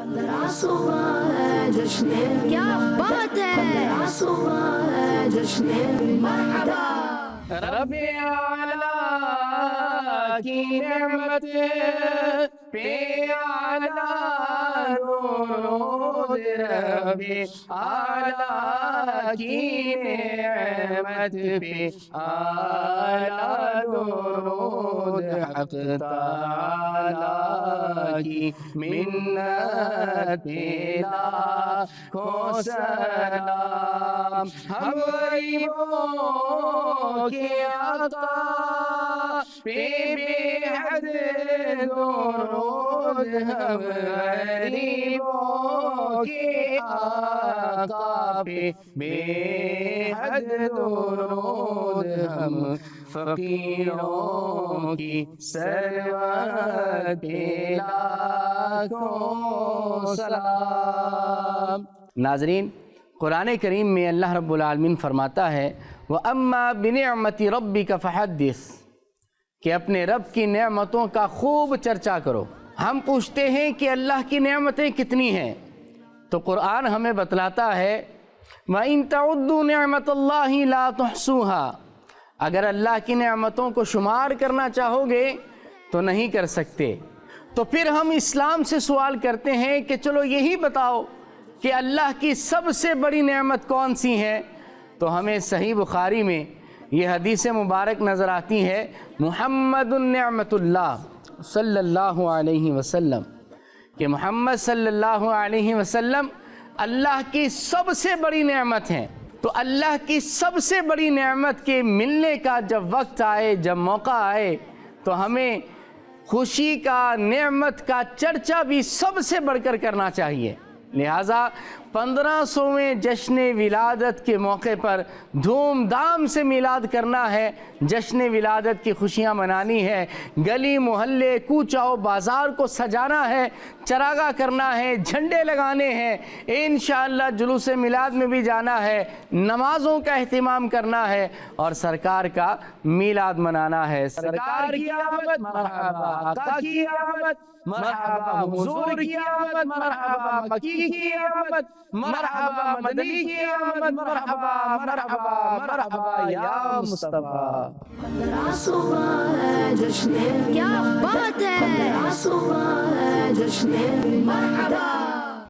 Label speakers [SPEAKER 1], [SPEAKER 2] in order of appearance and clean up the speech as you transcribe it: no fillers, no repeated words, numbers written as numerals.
[SPEAKER 1] 15 صبح ہے جشن، کیا بات ہے، 15 صبح ہے جشن مرحبا۔
[SPEAKER 2] ربی اعلیٰ کی نعمت پہ اعلیٰ درود، ربی اعلیٰ کی نعمت پہ اعلیٰ درود، حق تعالیٰ کی منت پہ لاکھوں سلام۔ ہم غریبوں کے آقا پہ بے حد درود، ہم غریبوں کے آقا پہ بے حد درود، ہم فقیروں کی سرورت پہ لاکھوں سلام۔ ناظرین، قرآن کریم میں اللہ رب العالمین فرماتا ہے وَأَمَّا بِنِعْمَةِ رَبِّكَ فَحَدِّثْ، کہ اپنے رب کی نعمتوں کا خوب چرچا کرو۔ ہم پوچھتے ہیں کہ اللہ کی نعمتیں کتنی ہیں، تو قرآن ہمیں بتلاتا ہے وَإِن تَعُدُّوا نِعْمَةَ اللَّهِ لَا تُحْصُوهَا، اگر اللہ کی نعمتوں کو شمار کرنا چاہو گے تو نہیں کر سکتے۔ تو پھر ہم اسلام سے سوال کرتے ہیں کہ چلو یہی بتاؤ کہ اللہ کی سب سے بڑی نعمت کون سی ہے؟ تو ہمیں صحیح بخاری میں یہ حدیث مبارک نظر آتی ہے، محمد نعمت اللہ صلی اللہ علیہ وسلم، کہ محمد صلی اللہ علیہ وسلم اللہ کی سب سے بڑی نعمت ہیں۔ تو اللہ کی سب سے بڑی نعمت کے ملنے کا جب وقت آئے، جب موقع آئے، تو ہمیں خوشی کا، نعمت کا چرچا بھی سب سے بڑھ کر کرنا چاہیے۔ لہٰذا 1500ویں جشن ولادت کے موقع پر دھوم دھام سے میلاد کرنا ہے، جشن ولادت کی خوشیاں منانی ہے، گلی محلے کوچہ و بازار کو سجانا ہے، چراغاں کرنا ہے، جھنڈے لگانے ہیں، انشاءاللہ جلوس میلاد میں بھی جانا ہے، نمازوں کا اہتمام کرنا ہے اور سرکار کا میلاد منانا ہے۔ سرکار کی آمد مرحبا، آقا کی آمد مرحبا، حضور کی آمد مرحبا، مکی کی آمد مرحبا، مدنی کی آمد مرحبا، مرحبا مرحبا یا مصطفیٰ۔
[SPEAKER 1] 15 صبح ہے جشن، کیا بات ہے، 15 صبح ہے جشن مرحبا۔